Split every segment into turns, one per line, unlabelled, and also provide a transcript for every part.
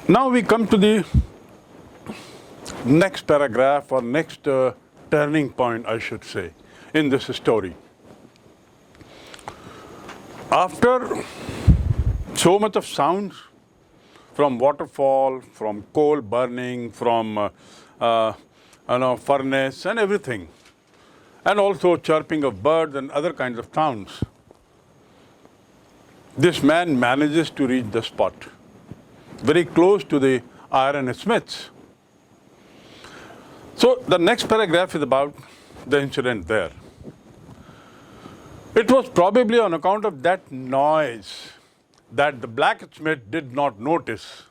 Now we come to the next paragraph or next turning point, I should say, in this story. After so much of sounds from waterfall, from coal burning, from furnace and everything, and also chirping of birds and other kinds of sounds, this man manages to reach the spot, very close to the iron smiths. So the next paragraph is about the incident there. It was probably on account of that noise that the blacksmith did not notice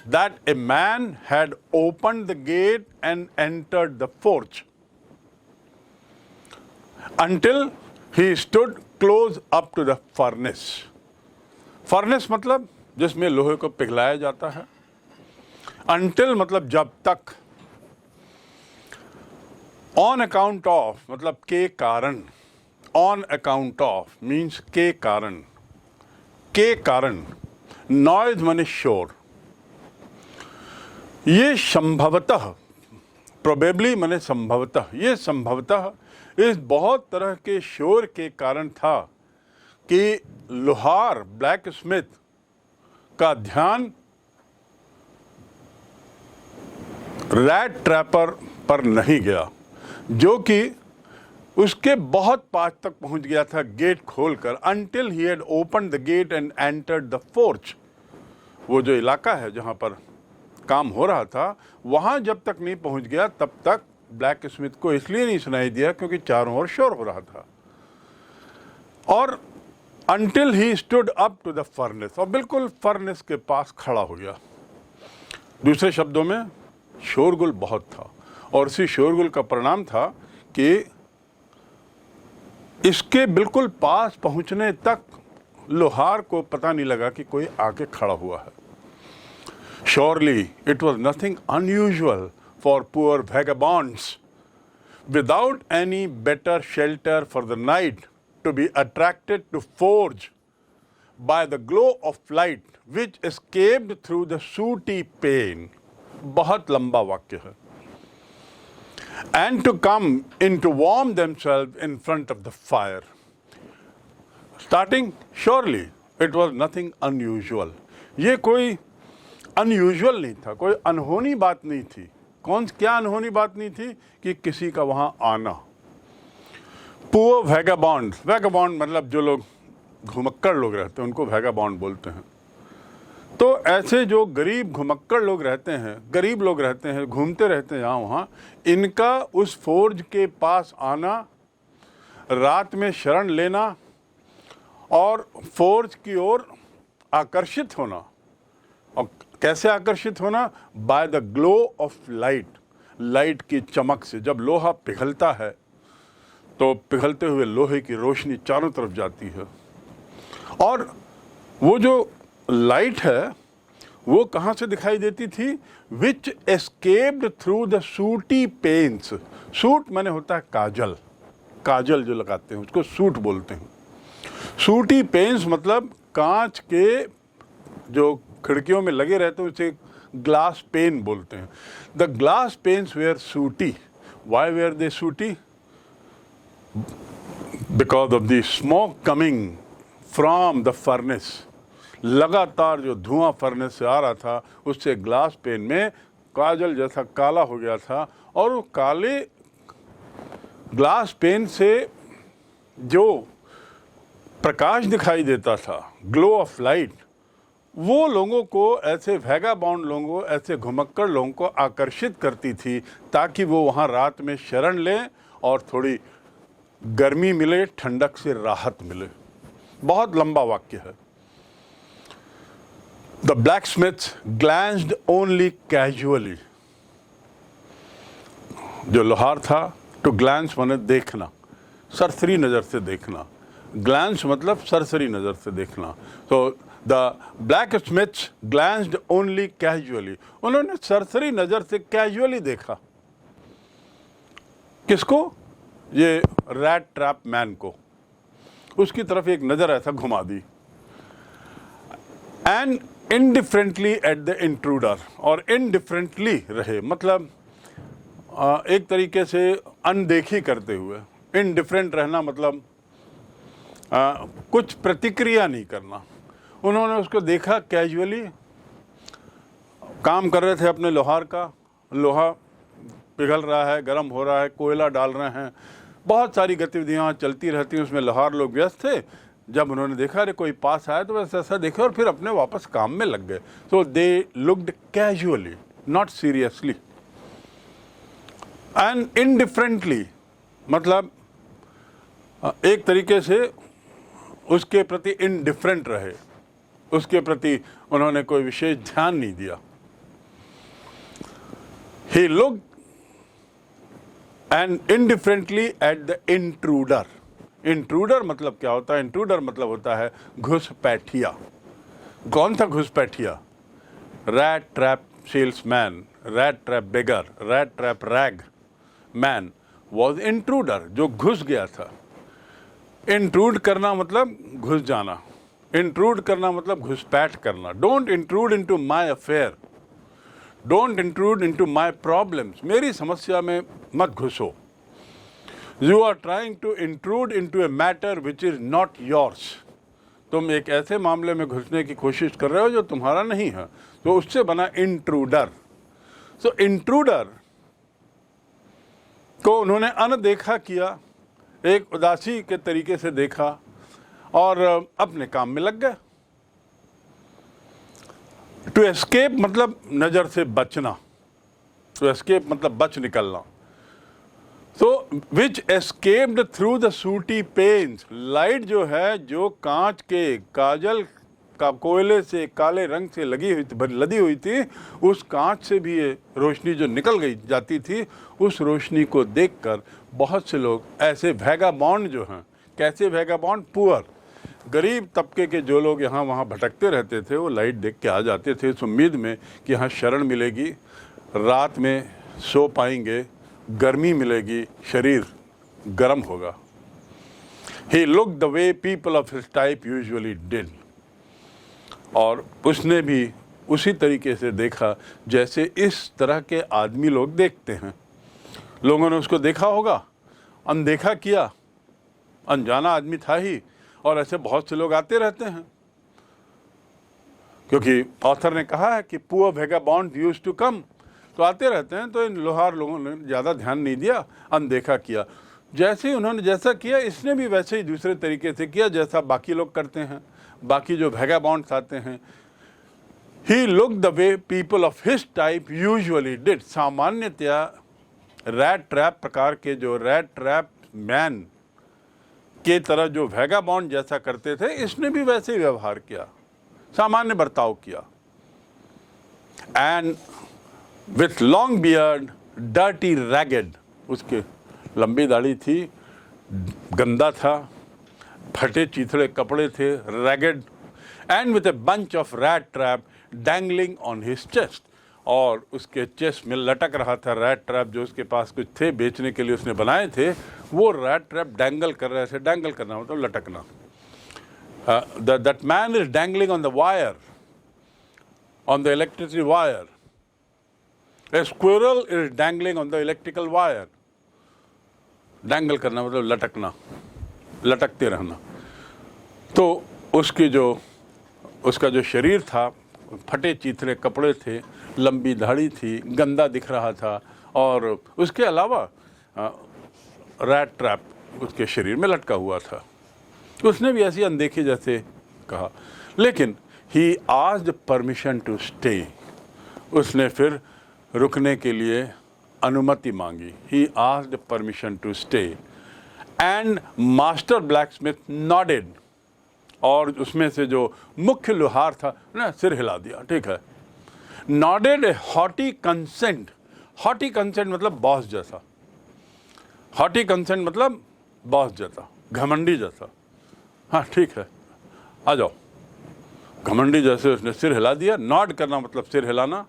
that a man had opened the gate and entered the forge until he stood close up to the furnace. Furnace मतलब जिसमें लोहे को पिघलाया जाता है, until मतलब जब तक, on account of मतलब के कारण, on account of means के कारण, noise माने शोर, ये संभवतः, probably माने संभवतः, ये संभवतः इस बहुत तरह के शोर के कारण था कि लोहार ब्लैक स्मिथ का ध्यान रैट ट्रैपर पर नहीं गया, जो कि उसके बहुत पास तक पहुंच गया था गेट खोलकर, until he had opened the gate and entered the forge. वो जो इलाका है जहां पर काम हो रहा था, वहां जब तक नहीं पहुंच गया तब तक ब्लैक स्मिथ को इसलिए नहीं सुनाई दिया क्योंकि चारों ओर शोर हो रहा था, और until he stood up to the furnace, और बिल्कुल फर्नेस के पास खड़ा हो गया. दूसरे शब्दों में शोरगुल बहुत था, और उसी शोरगुल का परिणाम था कि इसके बिल्कुल पास पहुंचने तक लोहार को पता नहीं लगा कि कोई आके खड़ा हुआ है. Surely it was nothing unusual for poor vagabonds without any better shelter for the night to be attracted to forge by the glow of light which escaped through the sooty pane. बहुत लंबा वाक्य है. And to come in to warm themselves in front of the fire. Starting, surely it was nothing unusual. ये कोई unusual नहीं था, कोई अनहोनी बात नहीं थी. क्या अनहोनी बात नहीं थी कि किसी का वहां आना. पुअर वैगाबॉन्ड, वैगाबॉन्ड मतलब जो लोग घुमक्कड़ लोग रहते हैं उनको वैगाबॉन्ड बोलते हैं. तो ऐसे जो गरीब घुमक्कड़ लोग रहते हैं, गरीब लोग रहते हैं, घूमते रहते हैं यहाँ वहाँ, इनका उस फोर्ज के पास आना, रात में शरण लेना और फोर्ज की ओर आकर्षित होना. और कैसे आकर्षित होना? By the glow of light, light की चमक से. जब लोहा पिघलता है तो पिघलते हुए लोहे की रोशनी चारों तरफ जाती है, और वो जो लाइट है वो कहाँ से दिखाई देती थी? Which escaped through the sooty panes. Soot माने होता है काजल, काजल जो लगाते हैं उसको सूट बोलते हैं. सूटी पेन्स मतलब कांच के जो खिड़कियों में लगे रहते हैं उसे ग्लास पेन बोलते हैं. The glass panes were sooty. Why were they sooty? Because of the smoke coming from the furnace. लगातार जो धुआं फर्नेस से आ रहा था उससे ग्लास पेन में काजल जैसा काला हो गया था, और वो काले ग्लास पेन से जो प्रकाश दिखाई देता था, ग्लो ऑफ लाइट, वो लोगों को, ऐसे वैगाबॉन्ड लोगों को, ऐसे घुमक्कड़ लोगों को आकर्षित करती थी ताकि वो वहाँ रात में शरण लें और थोड़ी गर्मी मिले, ठंडक से राहत मिले. बहुत लंबा वाक्य है. The blacksmith glanced only casually. जो लोहार था, to glance माने देखना, सरसरी नज़र से देखना. Glance मतलब सरसरी नज़र से देखना. So the blacksmith glanced only casually. उन्होंने सरसरी नज़र से casually देखा. किसको? ये रैट ट्रैप मैन को. उसकी तरफ एक नज़र ऐसा घुमा दी. And indifferently at the intruder, और इनडिफरेंटली रहे मतलब एक तरीके से अनदेखी करते हुए। इनडिफरेंट रहना मतलब कुछ प्रतिक्रिया नहीं करना। उन्होंने उसको देखा कैजुअली, काम कर रहे थे अपने लोहार का, लोहा पिघल रहा है, गर्म हो रहा है, कोयला डाल रहे हैं, बहुत सारी गतिविधियाँ चलती रहती हैं, उसमें लोहार लोग व्यस्त थे। जब उन्होंने देखा अरे कोई पास आया तो वैसे ऐसा देखा और फिर अपने वापस काम में लग गए। So they looked casually, not seriously. And indifferently मतलब एक तरीके से उसके प्रति इनडिफरेंट रहे, उसके प्रति उन्होंने कोई विशेष ध्यान नहीं दिया। He looked and indifferently at the intruder. Intruder मतलब क्या होता है? इंट्रूडर मतलब होता है घुसपैठिया। कौन था घुसपैठिया? Rat trap salesman, rat trap beggar, rat trap rag man was intruder, जो घुस गया था। इंट्रूड करना मतलब घुस जाना, इंट्रूड करना मतलब घुसपैठ करना। Don't intrude into my affair, don't intrude into my problems, मेरी समस्या में मत घुसो। You are trying to intrude into a matter which is not yours, तुम एक ऐसे मामले में घुसने की कोशिश कर रहे हो जो तुम्हारा नहीं है, तो उससे बना इंट्रूडर। सो इंट्रूडर को उन्होंने अनदेखा किया, एक उदासी के तरीके से देखा और अपने काम में लग गए। टू एस्केप मतलब नज़र से बचना, टू एस्केप मतलब बच निकलना। तो which escaped through the sooty panes, light जो है जो कांच के काजल का कोयले से काले रंग से लदी हुई थी, उस कांच से भी ये रोशनी जो निकल गई जाती थी, उस रोशनी को देखकर बहुत से लोग ऐसे वैगाबॉन्ड जो हैं, कैसे वैगाबॉन्ड? पुअर, गरीब तबके के जो लोग यहाँ वहाँ भटकते रहते थे, वो लाइट देख के आ जाते थे इस उम्मीद में कि यहाँ शरण मिलेगी, रात में सो पाएंगे, गर्मी मिलेगी, शरीर गर्म होगा। He looked the way people of his type usually did, और उसने भी उसी तरीके से देखा जैसे इस तरह के आदमी लोग देखते हैं। लोगों ने उसको देखा होगा, अनदेखा किया, अनजाना आदमी था ही, और ऐसे बहुत से लोग आते रहते हैं, क्योंकि ऑथर ने कहा है कि poor vagabond used to come, तो आते रहते हैं। तो इन लोहार लोगों ने ज़्यादा ध्यान नहीं दिया, अनदेखा किया। जैसे ही उन्होंने जैसा किया, इसने भी वैसे ही दूसरे तरीके से किया जैसा बाकी लोग करते हैं, बाकी जो वैगाबॉन्ड्स आते हैं। He looked the way people of his type usually did, सामान्यतया रैट ट्रैप प्रकार के, जो रैट ट्रैप मैन के तरह जो वैगाबॉन्ड जैसा करते थे, इसने भी वैसे ही व्यवहार किया, सामान्य बर्ताव किया। And with long beard dirty ragged, उसके लंबी दाढ़ी थी, गंदा था, फटे चीथड़े कपड़े थे, ragged, and with a bunch of rat trap dangling on his chest, और उसके चेस्ट में लटक रहा था रैट ट्रैप, जो उसके पास कुछ थे बेचने के लिए उसने बनाए थे, वो रैट ट्रैप डैंगल कर रहे थे। डैंगल करना मतलब लटकना। That man is dangling on the wire, on the electricity wire. A squirrel is dangling on the electrical wire. Dangle करना मतलब लटकना, लटकते रहना। तो उसका जो शरीर था, फटे चीथड़े कपड़े थे, लंबी दाढ़ी थी, गंदा दिख रहा था, और उसके अलावा रैट ट्रैप उसके शरीर में लटका हुआ था। उसने भी ऐसी अनदेखी जैसे कहा, लेकिन he asked permission to stay, उसने फिर रुकने के लिए अनुमति मांगी। He asked permission to stay and master blacksmith nodded, और उसमें से जो मुख्य लोहार था ना, सिर हिला दिया, ठीक है। नॉडेड ए हॉटी कंसेंट, हॉटी कंसेंट मतलब बॉस जैसा, हॉटी कंसेंट मतलब बॉस जैसा, घमंडी जैसा। हाँ ठीक है, आ जाओ, घमंडी जैसे उसने सिर हिला दिया। नॉड करना मतलब सिर हिलाना,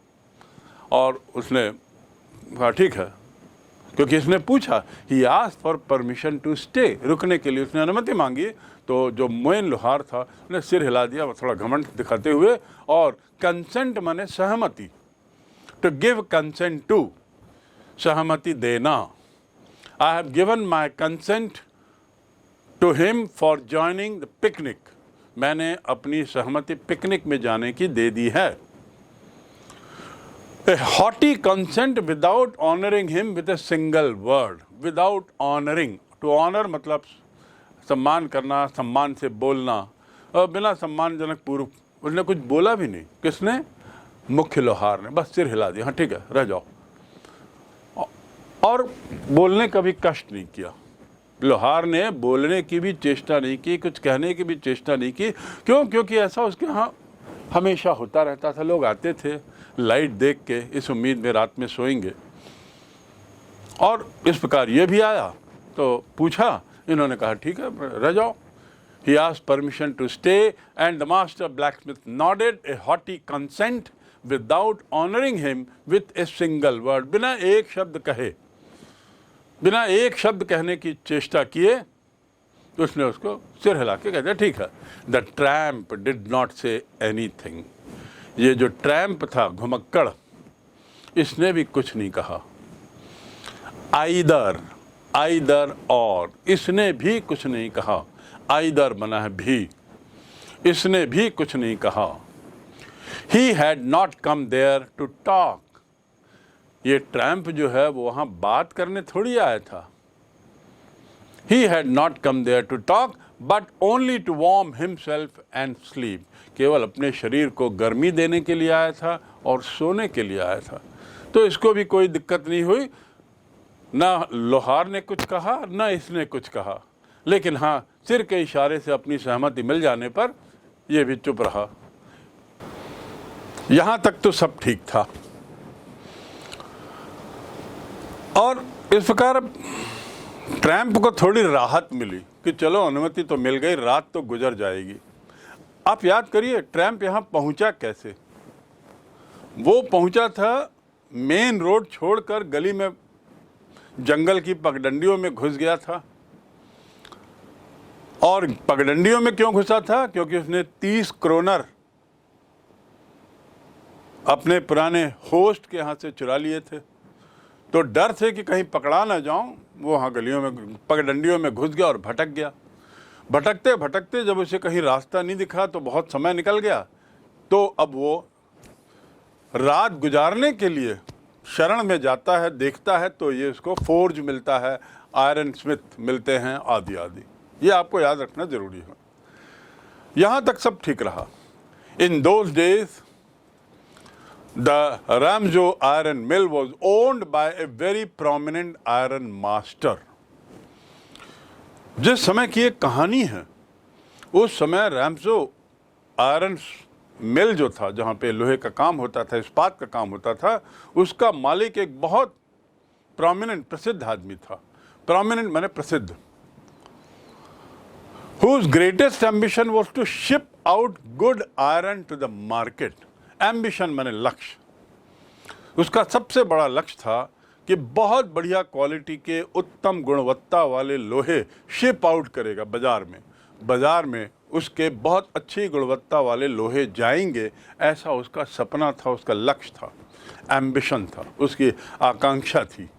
और उसने कहा ठीक है, क्योंकि इसने पूछा, he asked for permission to stay, रुकने के लिए उसने अनुमति मांगी। तो जो मोइन लोहार था उसने सिर हिला दिया, थोड़ा घमंड दिखाते हुए, और कंसेंट माने सहमति, टू गिव कंसेंट टू, सहमति देना। I have given my consent to him for joining the picnic, मैंने अपनी सहमति पिकनिक में जाने की दे दी है। A haughty consent without honoring him with a single word, without honoring, to honor मतलब सम्मान करना, सम्मान से बोलना, और बिना सम्मानजनक पूर्व उसने कुछ बोला भी नहीं। किसने? मुख्य लोहार ने, बस सिर हिला दिया, हाँ ठीक है रह जाओ, और बोलने का भी कष्ट नहीं किया। लोहार ने बोलने की भी चेष्टा नहीं की, कुछ कहने की भी चेष्टा नहीं की। क्यों? क्योंकि ऐसा उसके यहाँ हमेशा होता रहता था। लोग आते थे लाइट देख के, इस उम्मीद में रात में सोएंगे, और इस प्रकार ये भी आया तो पूछा, इन्होंने कहा ठीक है रह जाओ। He asked permission to stay and the master blacksmith nodded a haughty consent without honoring him with a single word, बिना एक शब्द कहे, बिना एक शब्द कहने की चेष्टा किए उसने उसको सिर हिला के कह दिया ठीक है। The tramp did not say anything, ये जो ट्रैम्प था घुमक्कड़, इसने भी कुछ नहीं कहा। आइदर, आइदर और, इसने भी कुछ नहीं कहा। आइदर बना है भी, इसने भी कुछ नहीं कहा। He had not come there to talk, ये ट्रैम्प जो है वो वहाँ बात करने थोड़ी आया था। He had not come there to talk, but only to warm himself and sleep. केवल अपने शरीर को गर्मी देने के लिए आया था और सोने के लिए आया था। तो इसको भी कोई दिक्कत नहीं हुई, ना लोहार ने कुछ कहा ना इसने कुछ कहा, लेकिन हाँ सिर के इशारे से अपनी सहमति मिल जाने पर यह भी चुप रहा। यहाँ तक तो सब ठीक था, और इस प्रकार ट्रैम्प को थोड़ी राहत मिली कि चलो अनुमति तो मिल गई, रात तो गुजर जाएगी। आप याद करिए ट्रैम्प यहाँ पहुँचा कैसे। वो पहुँचा था मेन रोड छोड़कर गली में, जंगल की पगडंडियों में घुस गया था। और पगडंडियों में क्यों घुसा था? क्योंकि उसने 30 क्रोनर अपने पुराने होस्ट के यहाँ से चुरा लिए थे। तो डर से कि कहीं पकड़ा ना जाऊं, वो वहाँ गलियों में, पगडंडियों में घुस गया और भटक गया। भटकते भटकते जब उसे कहीं रास्ता नहीं दिखा तो बहुत समय निकल गया। तो अब वो रात गुजारने के लिए शरण में जाता है, देखता है तो ये उसको फोर्ज मिलता है, आयरन स्मिथ मिलते हैं, आदि आदि। ये आपको याद रखना जरूरी है। यहाँ तक सब ठीक रहा। In those days the Ramjo iron mill was owned by a very prominent iron master. जिस समय की एक कहानी है, उस समय रैमजो आयरन मिल जो था, जहाँ पे लोहे का काम होता था, इस्पात का काम होता था, उसका मालिक एक बहुत प्रोमिनेंट, प्रसिद्ध आदमी था। प्रोमिनेंट माने प्रसिद्ध। Whose greatest ambition was to ship out good iron to the market. Ambition माने लक्ष्य। उसका सबसे बड़ा लक्ष्य था कि बहुत बढ़िया क्वालिटी के उत्तम गुणवत्ता वाले लोहे शिप आउट करेगा बाजार में। बाजार में उसके बहुत अच्छी गुणवत्ता वाले लोहे जाएंगे, ऐसा उसका सपना था, उसका लक्ष्य था, एम्बिशन था, उसकी आकांक्षा थी।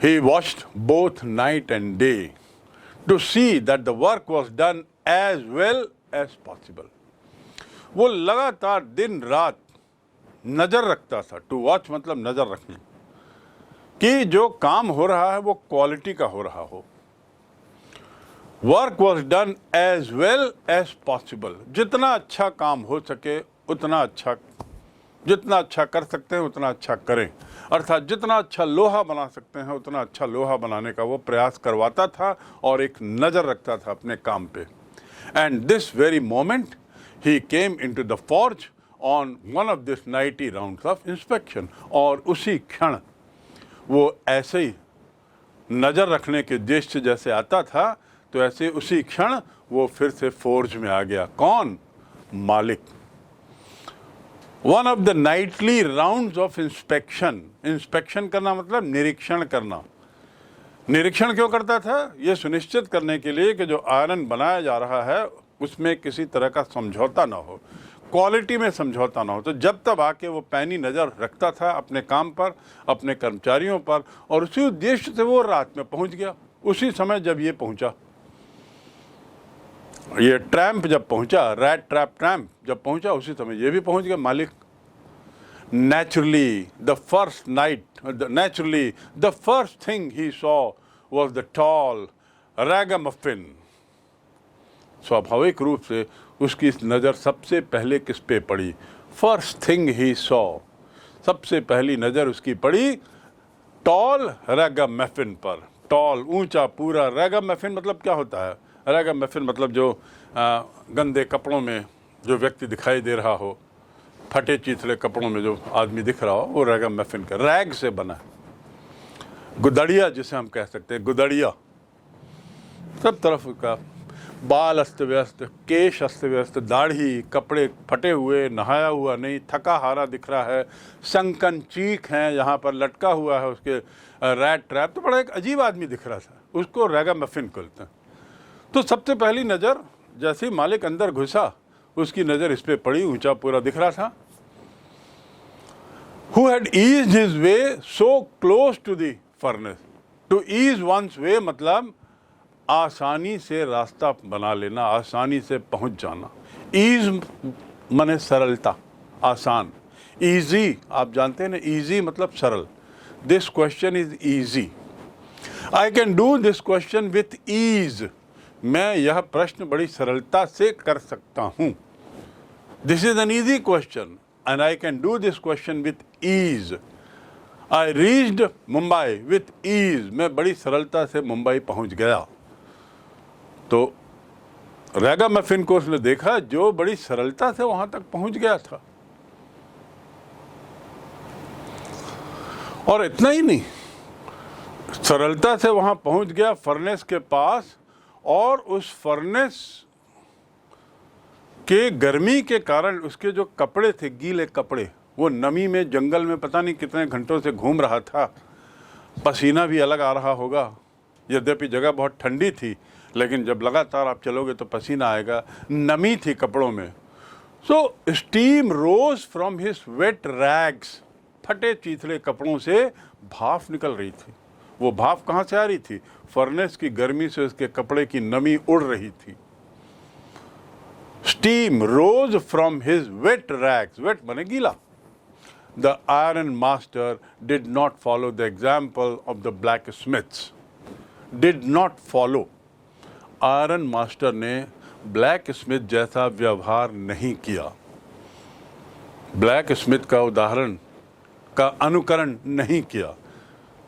He watched both night and day to see that the work was done as well as possible. वो लगातार दिन रात नज़र रखता था। टू वॉच मतलब नज़र रखनी, कि जो काम हो रहा है वो क्वालिटी का हो रहा हो। Work was done as well as possible, जितना अच्छा काम हो सके उतना अच्छा, जितना अच्छा कर सकते हैं उतना अच्छा करें। अर्थात जितना अच्छा लोहा बना सकते हैं उतना अच्छा लोहा बनाने का वो प्रयास करवाता था और एक नज़र रखता था अपने काम पे। And this very moment he came into the forge on one of this nightly rounds of inspection. और उसी क्षण वो ऐसे ही नज़र रखने के उद्देश्य से जैसे आता था, तो ऐसे उसी क्षण वो फिर से फोर्ज में आ गया। कौन? मालिक। One of the nightly rounds of inspection. Inspection करना मतलब निरीक्षण करना। निरीक्षण क्यों करता था? ये सुनिश्चित करने के लिए कि जो आयरन बनाया जा रहा है उसमें किसी तरह का समझौता ना हो, क्वालिटी में समझौता ना हो। तो जब तब आके वो पैनी नज़र रखता था अपने काम पर, अपने कर्मचारियों पर, और उसी उद्देश्य से वो रात में पहुंच गया। उसी समय जब ये पहुंचा, ये ट्रैम्प जब पहुंचा, रैट ट्रैप ट्रैम्प जब पहुंचा, उसी समय ये भी पहुंच गया मालिक। Naturally, the first thing he saw was the tall ragamuffin. स्वाभाविक रूप से उसकी नज़र सबसे पहले किस पे पड़ी? First thing he saw, सबसे पहली नज़र उसकी पड़ी टॉल रैगामफिन पर। टॉल, ऊंचा, पूरा। रैगामफिन मतलब क्या होता है? रैगामफिन मतलब जो गंदे कपड़ों में जो व्यक्ति दिखाई दे रहा हो, फटे चीथड़े कपड़ों में जो आदमी दिख रहा हो, वो रैगामफिन का, रैग से बना है। गुदड़िया जिसे हम कह सकते हैं, गुदड़िया। सब तरफ का बाल अस्त व्यस्त, केश अस्त व्यस्त, दाढ़ी, कपड़े फटे हुए, नहाया हुआ नहीं, थका हारा दिख रहा है, संकन चीख हैं यहाँ पर लटका हुआ है उसके रैट ट्रैप। तो बड़ा एक अजीब आदमी दिख रहा था, उसको रैगामफिन कहते हैं। तो सबसे पहली नज़र जैसे ही मालिक अंदर घुसा, उसकी नज़र इस पे पड़ी, ऊंचा पूरा दिख रहा था। Who had eased his way so close to the furnace? To ease one's way मतलब आसानी से रास्ता बना लेना, आसानी से पहुंच जाना। ईज माने सरलता, आसान। ईजी, आप जानते हैं ना, ईजी मतलब सरल। This question is easy. I can do this question with ease. मैं यह प्रश्न बड़ी सरलता से कर सकता हूँ। This is an easy question and I can do this question with ease. I reached Mumbai with ease. मैं बड़ी सरलता से मुंबई पहुंच गया। तो रैगामफिन को उसने देखा जो बड़ी सरलता से वहां तक पहुंच गया था। और इतना ही नहीं, सरलता से वहां पहुंच गया फर्नेस के पास, और उस फर्नेस के गर्मी के कारण उसके जो कपड़े थे, गीले कपड़े, वो नमी में जंगल में पता नहीं कितने घंटों से घूम रहा था। पसीना भी अलग आ रहा होगा, यद्यपि जगह बहुत ठंडी थी, लेकिन जब लगातार आप चलोगे तो पसीना आएगा। नमी थी कपड़ों में। So steam rose from his wet rags. फटे चीथड़े कपड़ों से भाप निकल रही थी। वो भाप कहाँ से आ रही थी? फर्नेस की गर्मी से उसके कपड़े की नमी उड़ रही थी। Steam rose from his wet rags. Wet माने गीला। The iron master did not follow the example of the blacksmiths. Did not follow. Iron master ने blacksmith जैसा व्यवहार नहीं किया। blacksmith का उदाहरण का अनुकरण नहीं किया।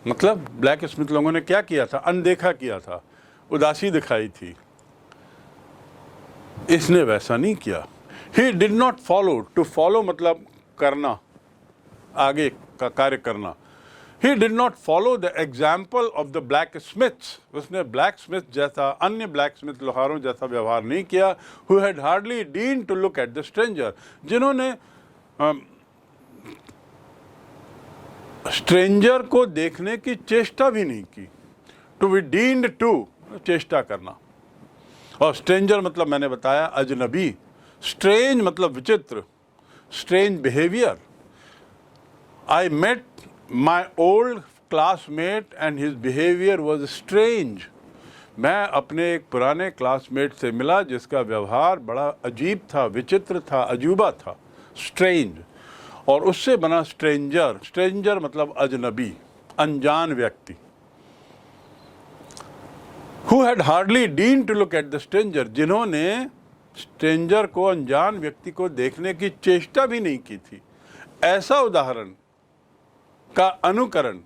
मतलब blacksmith लोगों ने क्या किया था? अनदेखा किया था, उदासी दिखाई थी। इसने वैसा नहीं किया। He did not follow. To follow मतलब करना, आगे का कार्य करना। He did not follow the example of the blacksmiths. उसने blacksmith जैसा, अन्य blacksmith लोहारों जैसा व्यवहार नहीं किया। Who had hardly deigned to look at the stranger. जिन्होंने स्ट्रेंजर को देखने की चेष्टा भी नहीं की। To be deigned to, चेष्टा करना। और स्ट्रेंजर मतलब मैंने बताया अजनबी। स्ट्रेंज मतलब विचित्र, strange behaviour. I met my old classmate and his behaviour was strange. मैं अपने एक पुराने क्लासमेट से मिला जिसका व्यवहार बड़ा अजीब था, विचित्र था, अजूबा था, स्ट्रेंज। और उससे बना स्ट्रेंजर। स्ट्रेंजर मतलब अजनबी, अनजान व्यक्ति। Who had hardly deigned to look at the stranger. जिन्होंने स्ट्रेंजर को, अनजान व्यक्ति को देखने की चेष्टा भी नहीं की थी। ऐसा उदाहरण का अनुकरण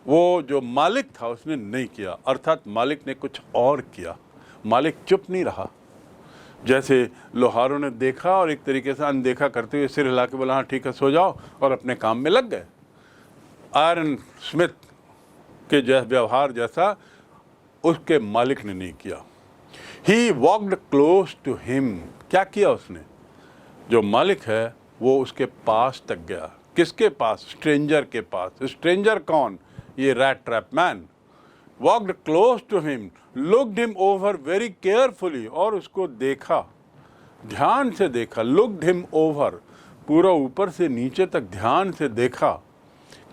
वो जो मालिक था उसने नहीं किया। अर्थात मालिक ने कुछ और किया। मालिक चुप नहीं रहा। जैसे लोहारों ने देखा और एक तरीके से अनदेखा करते हुए सिर हिला के बोला हाँ ठीक है सो जाओ, और अपने काम में लग गए। आयरन स्मिथ के व्यवहार जैसा उसके मालिक ने नहीं किया। ही वॉक्ड क्लोज टू हिम। क्या किया उसने? जो मालिक है वो उसके पास तक गया। किसके पास? स्ट्रेंजर के पास। स्ट्रेंजर कौन? ये rat trap man. Walked close to him, looked him over very carefully, और उसको देखा, ध्यान से देखा, लुक्ड हिम ओवर, पूरा ऊपर से नीचे तक ध्यान से देखा,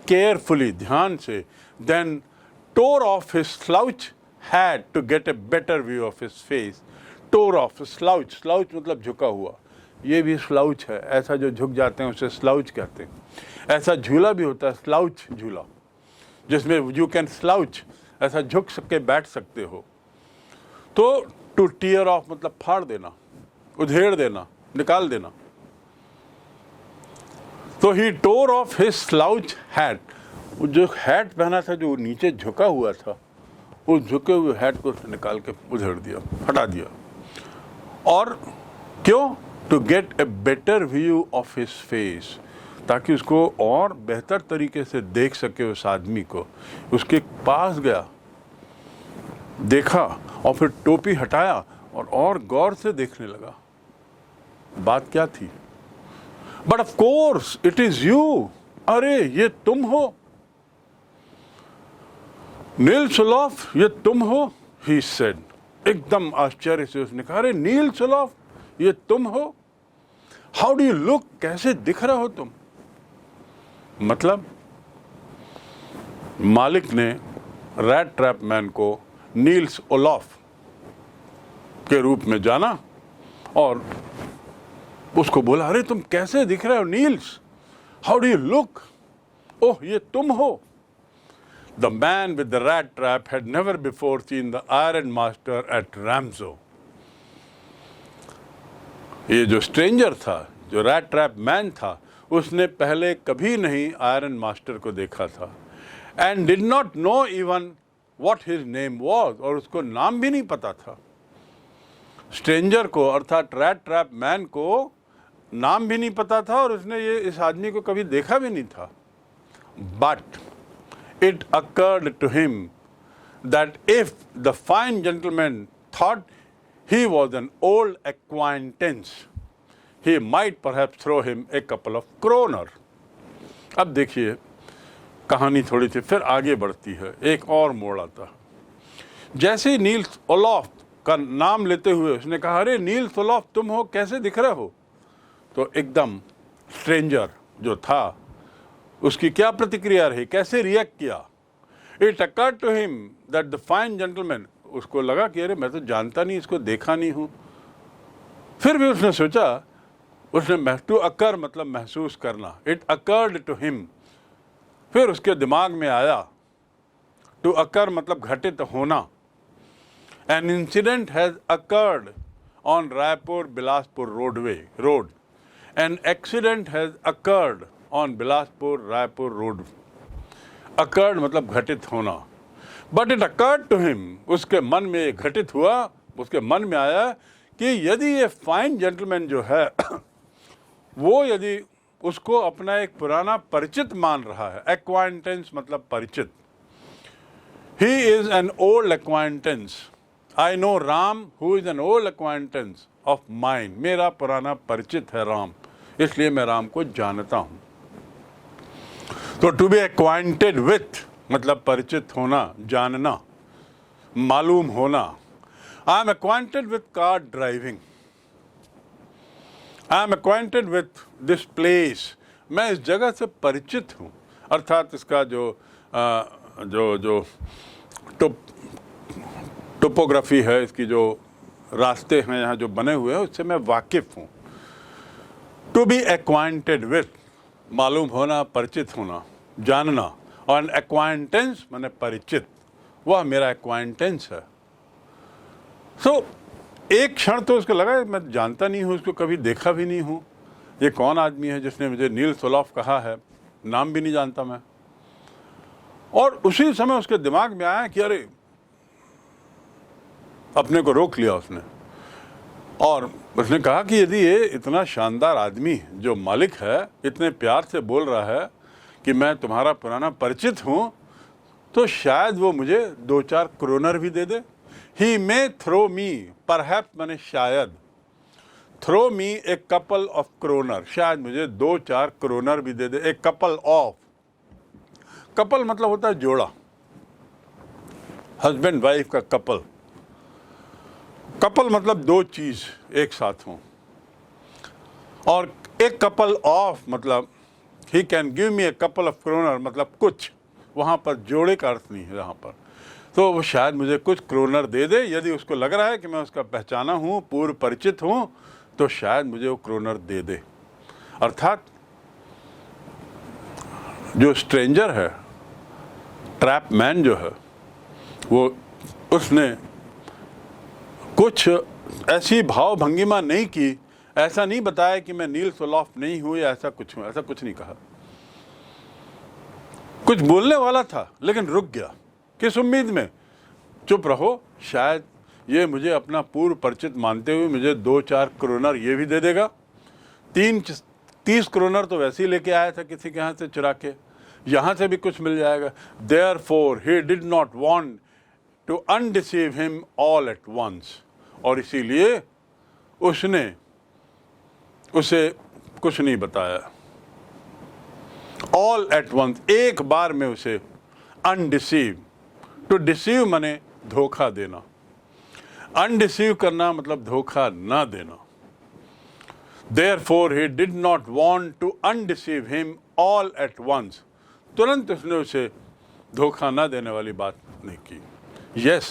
केयरफुली, ध्यान से, then tore off his slouch hat to get a better view of his face. Tore off, slouch, slouch मतलब झुका हुआ, ये भी स्लाउच है, ऐसा जो झुक जाते हैं उसे स्लाउच कहते हैं। ऐसा झूला भी होता है, स्लाउच झूला, जिसमें यू कैन स्लाउच, ऐसा झुक सके बैठ सकते हो। तो टू टीयर ऑफ मतलब फाड़ देना, उधेड़ देना, निकाल देना। तो ही टोर ऑफ हिज स्लाउच हैट, जो हैट पहना था जो नीचे झुका हुआ था, उस झुके हुए हैट को निकाल के उधेड़ दिया, हटा दिया। और क्यों? To get a better view of his face, ताकि उसको और बेहतर तरीके से देख सके उस आदमी को। उसके पास गया, देखा और फिर टोपी हटाया और गौर से देखने लगा। बात क्या थी? But of course it is you, अरे ये तुम हो, नील सोलॉफ, ये तुम हो, ही सेड। एकदम आश्चर्य से उसने कहा, अरे नील सोलॉफ, ये तुम हो? हाउ डू यू लुक, कैसे दिख रहे हो तुम? मतलब मालिक ने रैट ट्रैप मैन को नील्स ओलॉफ के रूप में जाना और उसको बोला, अरे तुम कैसे दिख रहे हो Nils, how do you look, oh ये तुम हो। The man with the rat trap had never before seen the iron master at Ramsjo. ये जो स्ट्रेंजर था, जो रैट ट्रैप मैन था, उसने पहले कभी नहीं आयरन मास्टर को देखा था। And did not know even what his name was, और उसको नाम भी नहीं पता था। स्ट्रेंजर को अर्थात रैट ट्रैप मैन को नाम भी नहीं पता था और उसने ये इस आदमी को कभी देखा भी नहीं था। But it occurred to him that if the fine gentleman thought he was an old acquaintance, he might perhaps throw him a couple of kroner। अब देखिए कहानी थोड़ी सी फिर आगे बढ़ती है, एक और मोड़ आता है। जैसे ही नील्स ओलॉफ का नाम लेते हुए उसने कहा, अरे नील्स ओलॉफ तुम हो, कैसे दिख रहे हो? तो एकदम स्ट्रेंजर जो था उसकी क्या प्रतिक्रिया रही, कैसे रिएक्ट किया? It occurred to him that the fine gentleman, उसको लगा कि अरे मैं तो जानता नहीं, इसको देखा नहीं हूँ। फिर भी उसने सोचा, उसने टू अकर मतलब महसूस करना, इट अकर्ड टू हिम, फिर उसके दिमाग में आया, टू अकर मतलब घटित होना। An incident has occurred on Raipur Bilaspur road, an accident has occurred on Bilaspur Raipur road. Occurred मतलब घटित होना। But it occurred to him, उसके मन में ये घटित हुआ, उसके मन में आया कि यदि ये फाइन जेंटलमैन जो है वो यदि उसको अपना एक पुराना परिचित मान रहा है, एक्वाइंटेंस मतलब परिचित, he is an old एक्वाइंटेंस, I know Ram who is an old एक्वाइंटेंस of mine, मेरा पुराना परिचित है राम, इसलिए मैं राम को जानता हूं। तो टू बी एक्वाइंटेड विथ मतलब परिचित होना, जानना, मालूम होना। I am acquainted with car driving, I am acquainted with this place, मैं इस जगह से परिचित हूँ, अर्थात इसका जो टोपोग्राफी है, इसकी जो रास्ते हैं यहाँ जो बने हुए हैं, उससे मैं वाकिफ हूँ। टू बी एक्वाइंटेड विथ मालूम होना, परिचित होना, जानना, और एक्वाइंटेंस माने परिचित, वह मेरा एक्वाइंटेंस है। सो एक क्षण तो उसको लगा मैं जानता नहीं हूँ, उसको कभी देखा भी नहीं हूँ, ये कौन आदमी है जिसने मुझे नील सोलॉफ कहा है, नाम भी नहीं जानता मैं। और उसी समय उसके दिमाग में आया कि अरे, अपने को रोक लिया उसने और उसने कहा कि यदि ये इतना शानदार आदमी जो मालिक है इतने प्यार से बोल रहा है कि मैं तुम्हारा पुराना परिचित हूँ, तो शायद वो मुझे 2-4 क्रोनर भी दे दे। ही मे थ्रो मी, परहैप्स माने शायद, throw me a couple of kronor, शायद मुझे 2-4 क्रोनर भी दे दे। ए कपल ऑफ, कपल मतलब होता है जोड़ा, हस्बैंड वाइफ का कपल। कपल मतलब दो चीज एक साथ हों, और एक कपल ऑफ मतलब he can give me a couple of kronor, मतलब कुछ, वहाँ पर जोड़े का अर्थ नहीं है यहाँ पर। तो वो शायद मुझे कुछ क्रोनर दे दे, यदि उसको लग रहा है कि मैं उसका पहचाना हूँ, पूर्व परिचित हूँ, तो शायद मुझे वो क्रोनर दे दे। अर्थात जो स्ट्रेंजर है, ट्रैप मैन जो है, वो उसने कुछ ऐसी भाव भंगिमा नहीं की, ऐसा नहीं बताया कि मैं नील्स ओलॉफ नहीं हूँ या ऐसा कुछ हूँ, ऐसा कुछ नहीं कहा। कुछ बोलने वाला था लेकिन रुक गया, किस उम्मीद में? चुप रहो, शायद ये मुझे अपना पूर्व परिचित मानते हुए मुझे 2-4 क्रोनर ये भी दे देगा। 30 क्रोनर तो वैसे ही लेके आया था किसी के यहाँ से चुरा के, यहाँ से भी कुछ मिल जाएगा। Therefore he did not want to undeceive him all at once, और इसीलिए उसने उसे कुछ नहीं बताया all at once, एक बार में उसे undeceive, to deceive माने धोखा देना, undeceive करना मतलब धोखा ना देना। Therefore he did not want to undeceive him all at once, तुरंत उसने उसे धोखा ना देने वाली बात नहीं की। Yes,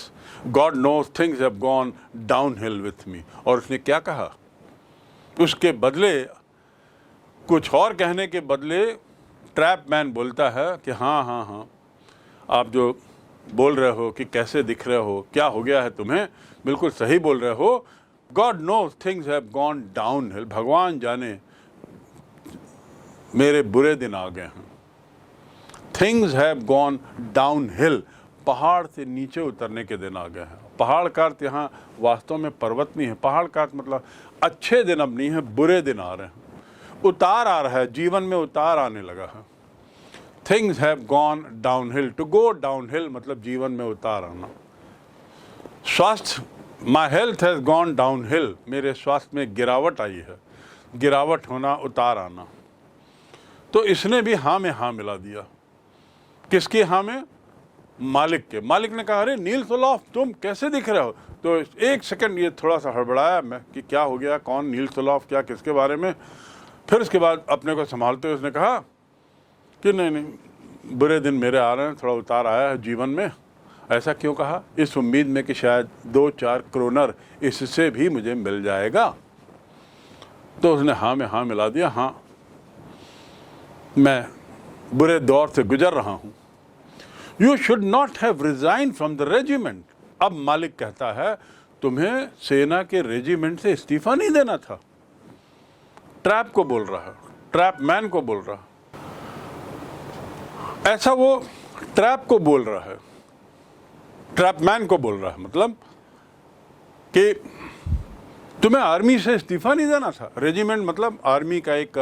God knows things have gone downhill with me, और उसने क्या कहा? उसके बदले, कुछ और कहने के बदले ट्रैप मैन बोलता है कि हाँ हाँ हाँ, आप जो बोल रहे हो कि कैसे दिख रहे हो, क्या हो गया है तुम्हें, बिल्कुल सही बोल रहे हो। God knows things have gone downhill, भगवान जाने मेरे बुरे दिन आ गए हैं। Things have gone downhill, पहाड़ से नीचे उतरने के दिन आ गए हैं। पहाड़ का अर्थ यहाँ वास्तव में पर्वत नहीं है, पहाड़ का अर्थ मतलब अच्छे दिन अब नहीं है, बुरे दिन आ रहे हैं, उतार आ रहा है, जीवन में उतार आने लगा है। Things have gone downhill, to go downhill मतलब जीवन में उतार आना। स्वास्थ्य, my health has gone downhill, मेरे स्वास्थ्य में गिरावट आई है, गिरावट होना, उतार आना। तो इसने भी हाँ में हाँ मिला दिया। किसकी हाँ में? मालिक के। मालिक ने कहा, अरे नील्स ओलॉफ तुम कैसे दिख रहे हो? तो एक सेकंड ये थोड़ा सा हड़बड़ाया मैं कि क्या हो गया, कौन नील्स ओलॉफ, क्या, किसके बारे में। फिर उसके बाद अपने को संभालते हुए उसने कहा कि नहीं नहीं, बुरे दिन मेरे आ रहे हैं, थोड़ा उतार आया है जीवन में। ऐसा क्यों कहा? इस उम्मीद में कि शायद 2-4 क्रोनर इससे भी मुझे मिल जाएगा। तो उसने हाँ में हाँ मिला दिया, हाँ मैं बुरे दौर से गुजर रहा हूँ। You should not have resign from the regiment. अब मालिक कहता है तुम्हें सेना के रेजिमेंट से इस्तीफा नहीं देना था। ट्रैप को बोल रहा है, ट्रैप मैन को बोल रहा है, ऐसा वो ट्रैप को बोल रहा है, ट्रैप मैन को बोल रहा है, मतलब कि तुम्हें आर्मी से इस्तीफा नहीं देना था। रेजिमेंट मतलब आर्मी का एक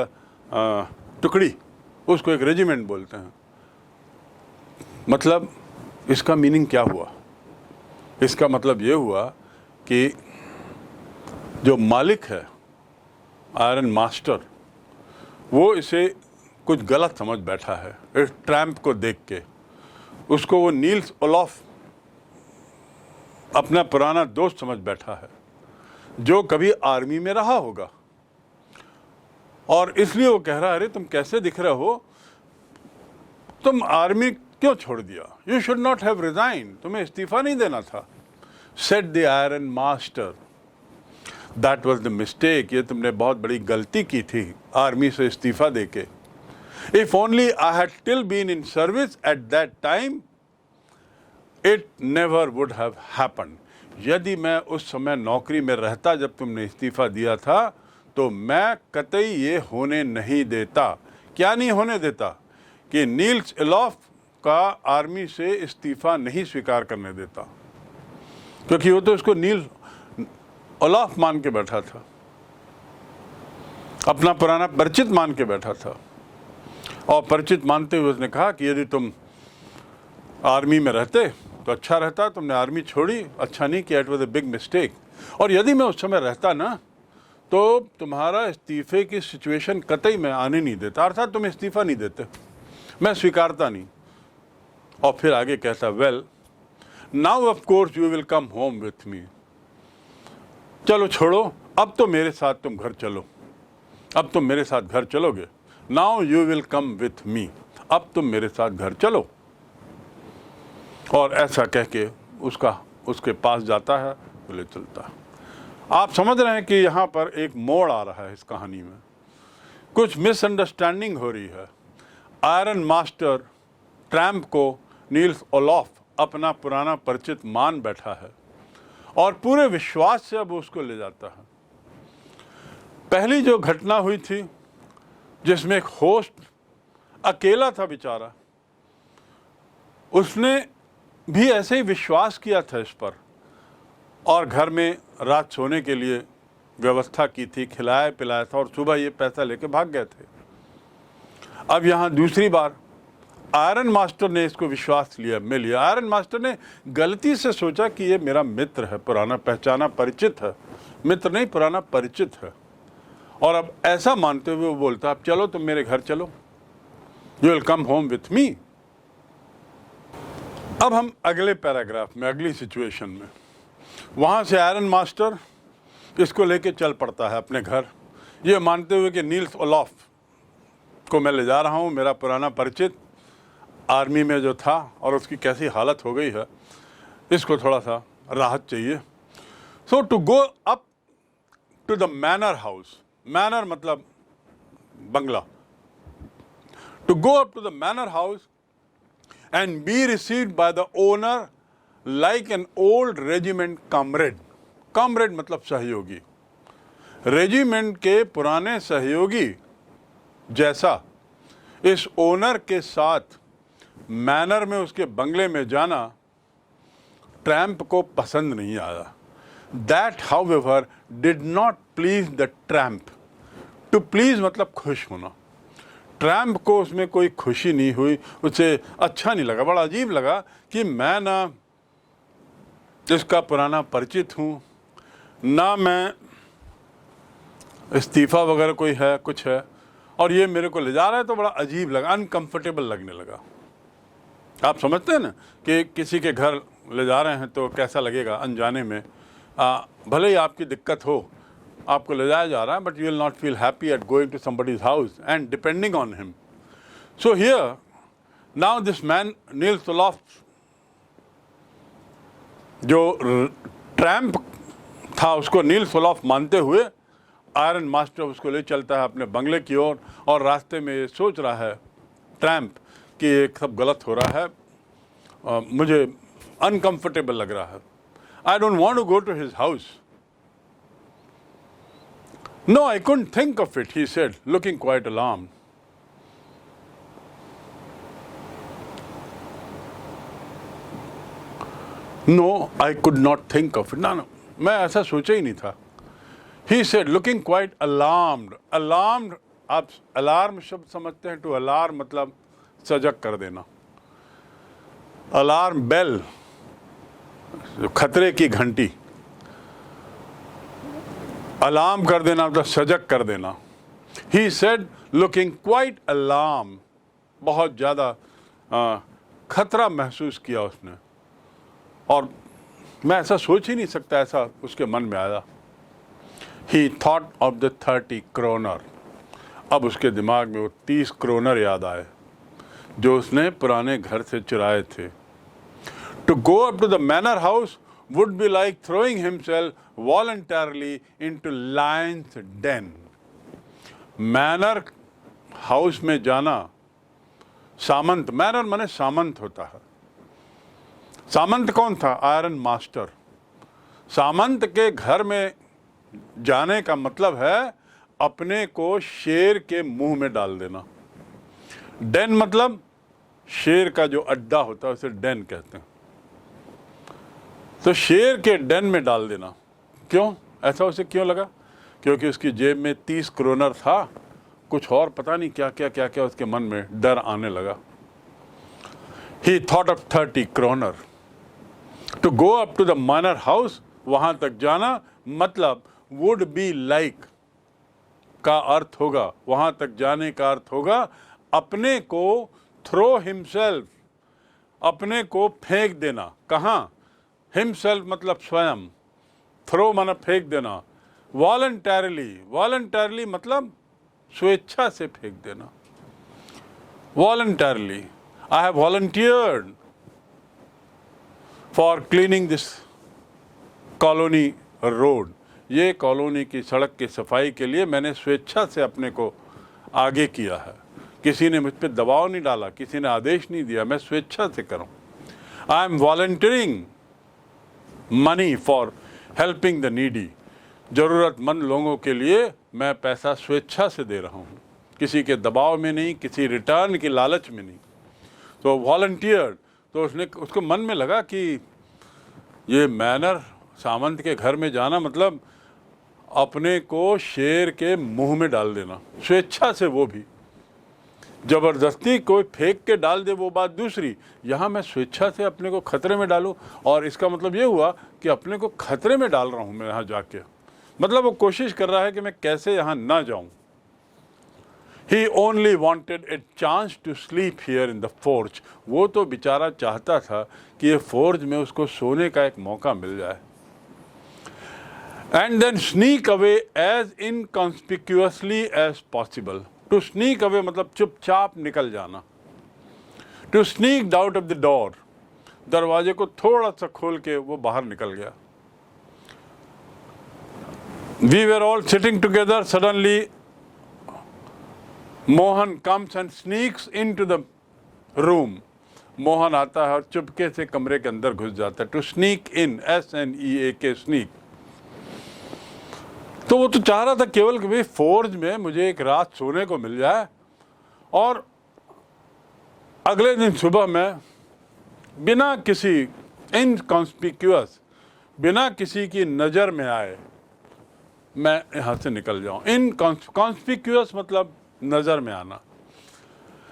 टुकड़ी, उसको एक रेजिमेंट बोलते हैं। मतलब इसका मीनिंग क्या हुआ? इसका मतलब ये हुआ कि जो मालिक है, आयरन मास्टर, वो इसे कुछ गलत समझ बैठा है इस ट्रैम्प को देख के। उसको वो नील्स ओलॉफ अपना पुराना दोस्त समझ बैठा है, जो कभी आर्मी में रहा होगा, और इसलिए वो कह रहा है, अरे तुम कैसे दिख रहे हो, तुम आर्मी क्यों छोड़ दिया? You should not have resign, तुम्हें इस्तीफा नहीं देना था। Said the iron master, that was the mistake, ये तुमने बहुत बड़ी गलती की थी आर्मी से इस्तीफा देके। If only I had still been in service at that time, it never would have happen. यदि मैं उस समय नौकरी में रहता जब तुमने इस्तीफा दिया था, तो मैं कतई ये होने नहीं देता। क्या नहीं होने देता? कि नील्स ओलॉफ का आर्मी से इस्तीफा नहीं स्वीकार करने देता, क्योंकि वो तो उसको नील ओलॉफ मान के बैठा था, अपना पुराना परिचित मान के बैठा था। और परिचित मानते हुए उसने कहा कि यदि तुम आर्मी में रहते तो अच्छा रहता, तुमने आर्मी छोड़ी, अच्छा नहीं किया, it was a big mistake. और यदि मैं उस समय रहता ना, तो तुम्हारा इस्तीफे की सिचुएशन कतई मैं आने नहीं देता, अर्थात तुम इस्तीफा नहीं देते, मैं स्वीकारता नहीं। और फिर आगे कहता, well now of course you will come home with me. चलो छोड़ो, अब तो मेरे साथ तुम घर चलो, अब तुम मेरे साथ घर चलोगे, now you will come with me, अब तुम मेरे साथ घर चलो। और ऐसा कह के उसके पास जाता है, तो ले चलता है। आप समझ रहे हैं कि यहाँ पर एक मोड़ आ रहा है इस कहानी में, कुछ मिसअंडरस्टैंडिंग हो रही है। आयरन मास्टर ट्रैम्प को नील्स ओलॉफ अपना पुराना परिचित मान बैठा है और पूरे विश्वास से अब उसको ले जाता है। पहली जो घटना हुई थी जिसमें एक होस्ट अकेला था बेचारा, उसने भी ऐसे ही विश्वास किया था इस पर और घर में रात सोने के लिए व्यवस्था की थी, खिलाया पिलाया था और सुबह ये पैसा लेके भाग गए थे। अब यहाँ दूसरी बार आयरन मास्टर ने इसको विश्वास में लिया। आयरन मास्टर ने गलती से सोचा कि ये मेरा मित्र है, पुराना पहचाना परिचित है, मित्र नहीं पुराना परिचित है, और अब ऐसा मानते हुए वो बोलता, अब चलो तुम मेरे घर चलो, you will come home with me. अब हम अगले पैराग्राफ में, अगली सिचुएशन में, वहाँ से आयरन मास्टर इसको लेके चल पड़ता है अपने घर, ये मानते हुए कि नील्स ओलॉफ को मैं ले जा रहा हूँ, मेरा पुराना परिचित आर्मी में जो था और उसकी कैसी हालत हो गई है, इसको थोड़ा सा राहत चाहिए। So to go up to the manor house, manor मतलब बंगला, to go up to the manor house and be received by the owner like an old regiment comrade. comrade मतलब सहयोगी, रेजिमेंट के पुराने सहयोगी जैसा इस ओनर के साथ मैनर में उसके बंगले में जाना ट्रैम्प को पसंद नहीं आया। That however did not please the tramp. To please मतलब खुश होना। ट्रैम्प को उसमें कोई खुशी नहीं हुई, उसे अच्छा नहीं लगा, बड़ा अजीब लगा कि मैं ना जिसका पुराना परिचित हूँ, ना मैं इस्तीफ़ा वगैरह कोई है, कुछ है, और ये मेरे को ले जा रहा है, तो बड़ा अजीब लगा, अनकंफर्टेबल लगने लगा। आप समझते हैं ना कि किसी के घर ले जा रहे हैं तो कैसा लगेगा अनजाने में, भले ही आपकी दिक्कत हो, आपको ले जाया जा रहा है, but you will not feel happy at going to somebody's house and depending on him. So here now this man Nils Olof, जो ट्रैम्प था उसको नील्स ओलॉफ मानते हुए आयरन मास्टर उसको ले चलता है अपने बंगले की ओर, और रास्ते में ये सोच रहा है ट्रैम्प कि ये सब गलत हो रहा है, मुझे अनकंफर्टेबल लग रहा है, I don't want to go to his house. No, I couldn't think of it, he said, looking quite alarmed. No, I could not think of it. No, मैं ऐसा सोचा ही नहीं था. He said, looking quite alarmed. Alarmed, आप alarm शब्द समझते हैं? To alarm मतलब सजग कर देना. अलार्म बेल, खतरे की घंटी, अलार्म कर देना मतलब सजग कर देना. He said, looking quite alarmed, बहुत ज़्यादा खतरा महसूस किया उसने, और मैं ऐसा सोच ही नहीं सकता, ऐसा उसके मन में आया. He thought of the 30 kroner. अब उसके दिमाग में वो 30 क्रोनर याद आए जो उसने पुराने घर से चुराए थे. To go up to the manor house would be like throwing himself voluntarily into lion's den. Manor house में जाना, सामंत, मैनर माने सामंत होता है. सामंत कौन था? Iron master. सामंत के घर में जाने का मतलब है अपने को शेर के मुंह में डाल देना. डेन मतलब शेर का जो अड्डा होता है उसे डेन कहते हैं. तो शेर के डेन में डाल देना. क्यों ऐसा उसे क्यों लगा? क्योंकि उसकी जेब में 30 क्रोनर था, कुछ और पता नहीं क्या क्या क्या क्या उसके मन में डर आने लगा. He thought of 30 kroner. To go up to the manor house, वहां तक जाना मतलब would be like का अर्थ होगा, वहां तक जाने का अर्थ होगा अपने को throw himself, अपने को फेंक देना. कहाँ? himself मतलब स्वयं, throw माना फेंक देना. voluntarily, voluntarily मतलब स्वेच्छा से फेंक देना। Voluntarily I have volunteered for cleaning this colony road, ये कॉलोनी की सड़क की सफाई के लिए मैंने स्वेच्छा से अपने को आगे किया है। किसी ने मुझ पर दबाव नहीं डाला, किसी ने आदेश नहीं दिया, मैं स्वेच्छा से करूं। I am volunteering money for helping the needy, ज़रूरतमंद लोगों के लिए मैं पैसा स्वेच्छा से दे रहा हूँ, किसी के दबाव में नहीं, किसी रिटर्न की लालच में नहीं। तो वॉलंटियर, तो उसको मन में लगा कि ये मैनर सामंत के घर में जाना मतलब अपने को शेर के मुंह में डाल देना, स्वेच्छा से, वो भी जबरदस्ती कोई फेंक के डाल दे वो बात दूसरी, यहाँ मैं स्वेच्छा से अपने को खतरे में डालूं। और इसका मतलब ये हुआ कि अपने को खतरे में डाल रहा हूँ मैं यहाँ जाके, मतलब वो कोशिश कर रहा है कि मैं कैसे यहाँ ना जाऊँ। He only wanted a chance to sleep here in the forge, वो तो बेचारा चाहता था कि ये फोर्ज में उसको सोने का एक मौका मिल जाए। And then sneak away as inconspicuously as possible. To sneak away मतलब चुपचाप निकल जाना। To sneak out of the door, दरवाजे को थोड़ा सा खोल के वो बाहर निकल गया। We were all sitting together, suddenly Mohan comes and sneaks into the room. Mohan आता है और चुपके से कमरे के अंदर घुस जाता है। To sneak in, SNEAK, sneak। तो वो तो चाह रहा था केवल कि भाई फोर्ज में मुझे एक रात सोने को मिल जाए और अगले दिन सुबह मैं बिना किसी इनकॉन्स्पिक्यूअस, बिना किसी की नज़र में आए मैं यहाँ से निकल जाऊँ। इनकॉन्स्पिक्यूअस मतलब नज़र में आना।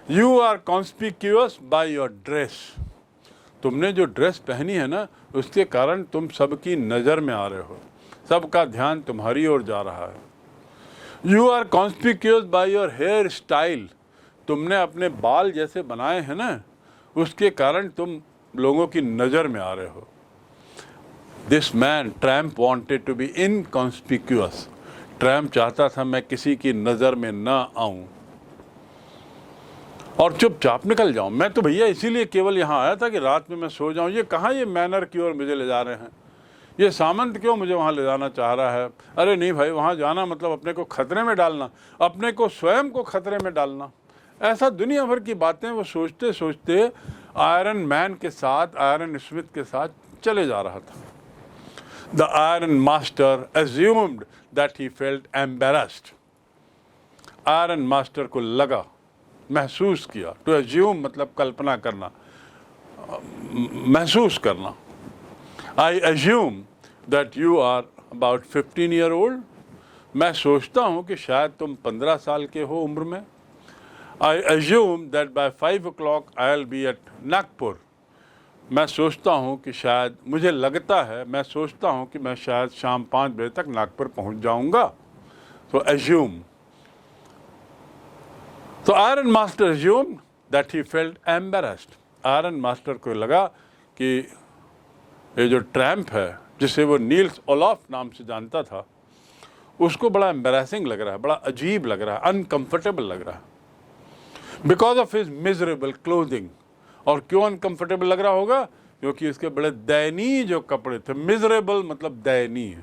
You are conspicuous by your dress, तुमने जो ड्रेस पहनी है ना उसके कारण तुम सबकी नज़र में आ रहे हो, सबका ध्यान तुम्हारी ओर जा रहा है। You are conspicuous by your hair style, तुमने अपने बाल जैसे बनाए हैं ना उसके कारण तुम लोगों की नज़र में आ रहे हो। This man tramp wanted to be inconspicuous, tramp चाहता था मैं किसी की नज़र में ना आऊं और चुपचाप निकल जाऊं। मैं तो भैया इसीलिए केवल यहाँ आया था कि रात में मैं सो जाऊं। ये कहाँ ये मैनर की ओर मुझे ले जा रहे हैं, ये सामंत क्यों मुझे वहाँ ले जाना चाह रहा है। अरे नहीं भाई, वहाँ जाना मतलब अपने को खतरे में डालना, अपने को स्वयं को खतरे में डालना। ऐसा दुनिया भर की बातें वो सोचते सोचते आयरन मैन के साथ, आयरन स्मिथ के साथ चले जा रहा था। The iron master assumed that he felt embarrassed. Iron master को लगा, महसूस किया, टू assume मतलब कल्पना करना, महसूस करना। I assume that you are about 15-year-old. मैं सोचता हूँ कि शायद तुम 15 साल के हो उम्र में। I assume that by 5 o'clock I'll be at Nagpur. मैं सोचता हूँ कि शायद, मुझे लगता है, मैं सोचता हूँ कि मैं शायद शाम 5 बजे तक नागपुर पहुँच जाऊँगा। तो assume, तो iron master assumed that he felt embarrassed. Iron master को लगा कि ये जो ट्रैम्प है जिसे वो नील्स ओलॉफ नाम से जानता था उसको बड़ा एम्बैरेसिंग लग रहा है, बड़ा अजीब लग रहा है, अनकंफर्टेबल लग रहा है, because of his miserable clothing. और क्यों अनकंफर्टेबल लग रहा होगा? क्योंकि इसके बड़े दयनीय जो कपड़े थे। मिजरेबल मतलब दयनीय,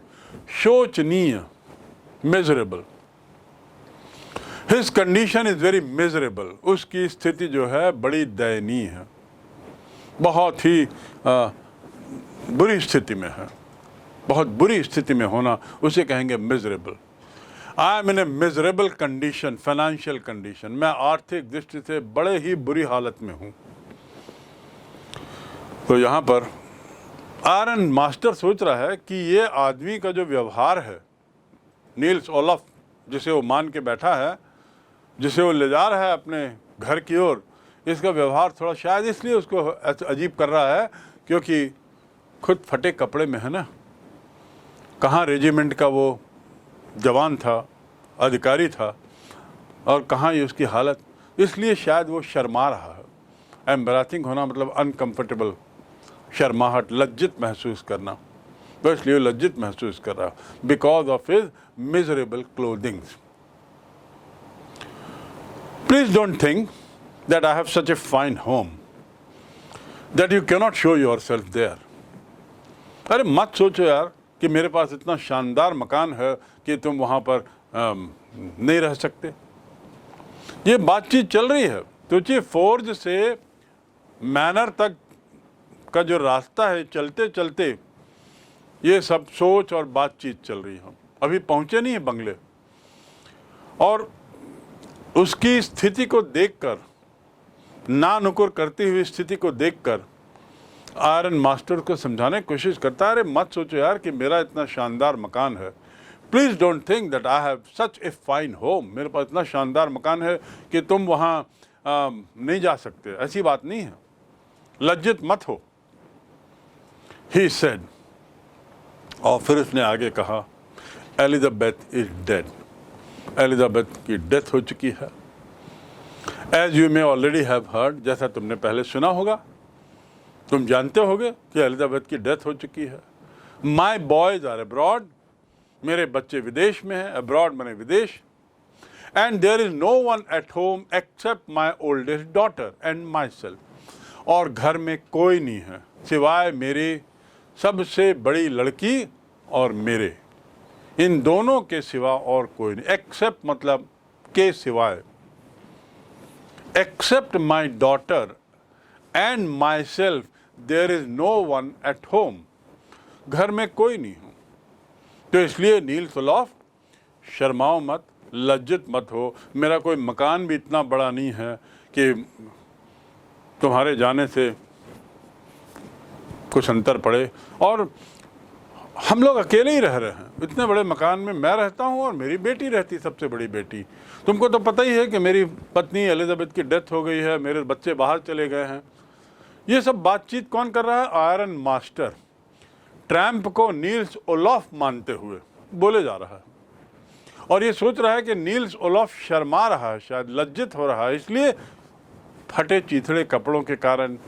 शोचनीय, miserable. His condition is very miserable, उसकी स्थिति जो है बड़ी दयनीय है, बहुत ही बुरी स्थिति में है। बहुत बुरी स्थिति में होना उसे कहेंगे miserable. I am in A miserable condition, financial condition, मैं आर्थिक दृष्टि से बड़े ही बुरी हालत में हूँ। तो यहाँ पर आयरन मास्टर सोच रहा है कि ये आदमी का जो व्यवहार है, नील्स ओलॉफ जिसे वो मान के बैठा है, जिसे वो ले जा रहा है अपने घर की ओर, इसका व्यवहार थोड़ा शायद इसलिए उसको अजीब कर रहा है क्योंकि खुद फटे कपड़े में है ना, कहाँ रेजिमेंट का वो जवान था, अधिकारी था, और कहाँ ये उसकी हालत, इसलिए शायद वो शर्मा रहा है। एम्बैरेसिंग होना मतलब अनकंफर्टेबल, शर्माहट, लज्जित महसूस करना, तो इसलिए लज्जित महसूस कर रहा है because of his miserable clothings. Please don't think that I have such a fine home that you cannot show yourself there. अरे मत सोचो यार कि मेरे पास इतना शानदार मकान है कि तुम वहाँ पर नहीं रह सकते। ये बातचीत चल रही है। तो ये फोर्ज से मैनर तक का जो रास्ता है, चलते चलते ये सब सोच और बातचीत चल रही है। अभी पहुँचे नहीं है बंगले। और उसकी स्थिति को देखकर, ना नुकुर करती हुई स्थिति को देखकर आयरन मास्टर को समझाने की कोशिश करता है, अरे मत सोचो यार कि मेरा इतना शानदार मकान है। Please don't think that I have such a fine home. मेरे पास इतना शानदार मकान है कि तुम वहाँ नहीं जा सकते। ऐसी बात नहीं है, लज्जित मत हो। ही सेड, और फिर उसने आगे कहा, एलिजाबेथ इज डेड। एलिजाबेथ की डेथ हो चुकी है। As you may already have heard, जैसा तुमने पहले सुना होगा, तुम जानते होगे कि एलिजाबेथ की डेथ हो चुकी है। माई बॉयज आर अब्रॉड, मेरे बच्चे विदेश में हैं। अब्रॉड माने विदेश। And there is no one at home except my oldest daughter and my self. और घर में कोई नहीं है सिवाय मेरी सबसे बड़ी लड़की और मेरे। इन दोनों के सिवा और कोई नहीं। एक्सेप्ट मतलब के सिवाय। Except my daughter and my self there is no one at home. घर में कोई नहीं हो। तो इसलिए नील्स ओलॉफ, शर्माओ मत, लज्जित मत हो। मेरा कोई मकान भी इतना बड़ा नहीं है कि तुम्हारे जाने से कुछ अंतर पड़े। और हम लोग अकेले ही रह रहे हैं। इतने बड़े मकान में मैं रहता हूँ और मेरी बेटी रहती, सबसे बड़ी बेटी। तुमको तो पता ही है कि मेरी पत्नी एलिजाबेथ की डेथ हो गई है, मेरे बच्चे बाहर चले गए हैं। ये सब बातचीत कौन कर रहा है? आयरन मास्टर ट्रैम्प को नील्स ओलॉफ मानते हुए बोले जा रहा है। और ये सोच रहा है कि नील्स ओलॉफ शर्मा रहा है, शायद लज्जित हो रहा है। इसलिए फटे चीथड़े कपड़ों के कारण,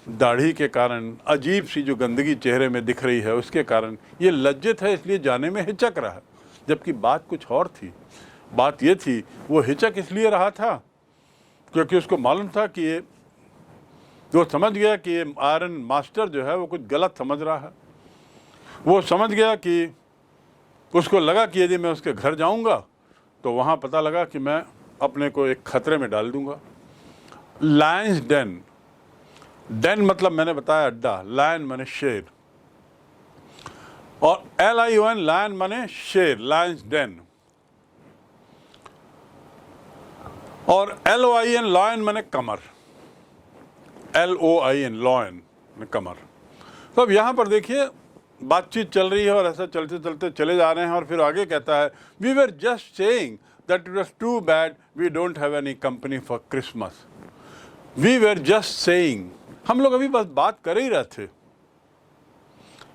दाढ़ी के कारण, अजीब सी जो गंदगी चेहरे में दिख रही है उसके कारण ये लज्जित है, इसलिए जाने में हिचक रहा है। जबकि बात कुछ और थी। बात ये थी, वो हिचक इसलिए रहा था क्योंकि उसको मालूम था कि ये, वो समझ गया कि ये आयरन मास्टर जो है वो कुछ गलत समझ रहा है। वो समझ गया कि, उसको लगा कि यदि मैं उसके घर जाऊंगा तो वहाँ पता लगा कि मैं अपने को एक खतरे में डाल दूंगा। लायंस डेन, डेन मतलब मैंने बताया अड्डा, लायन माने शेर, और LION लायन माने शेर, लायंस डेन। और LOIN लॉयन माने कमर, LOIN लॉयन माने कमर। तो अब यहाँ पर देखिए बातचीत चल रही है और ऐसा चलते चलते चले जा रहे हैं। और फिर आगे कहता है, we were just saying that it was too bad we don't have any company for Christmas. We were just saying, हम लोग अभी बस बात कर ही रहे थे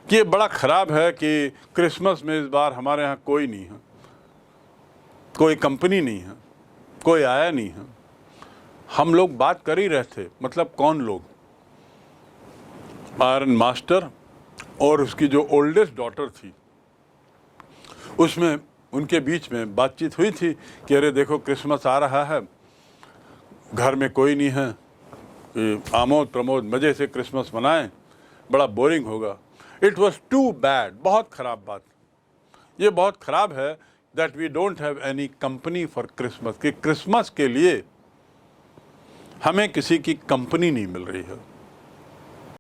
कि ये बड़ा खराब है कि क्रिसमस में इस बार हमारे यहाँ कोई नहीं है, कोई कंपनी नहीं है, कोई आया नहीं है। हम लोग बात कर ही रहे थे। मतलब कौन लोग? आयरन मास्टर और उसकी जो ओल्डेस्ट डॉटर थी, उसमें उनके बीच में बातचीत हुई थी कि अरे देखो क्रिसमस आ रहा है, घर में कोई नहीं है, आमोद प्रमोद मज़े से क्रिसमस मनाएं, बड़ा बोरिंग होगा। इट वॉज टू बैड, बहुत ख़राब बात, ये बहुत ख़राब है that we don't have any company for Christmas, कि क्रिसमस के लिए हमें किसी की कंपनी नहीं मिल रही है।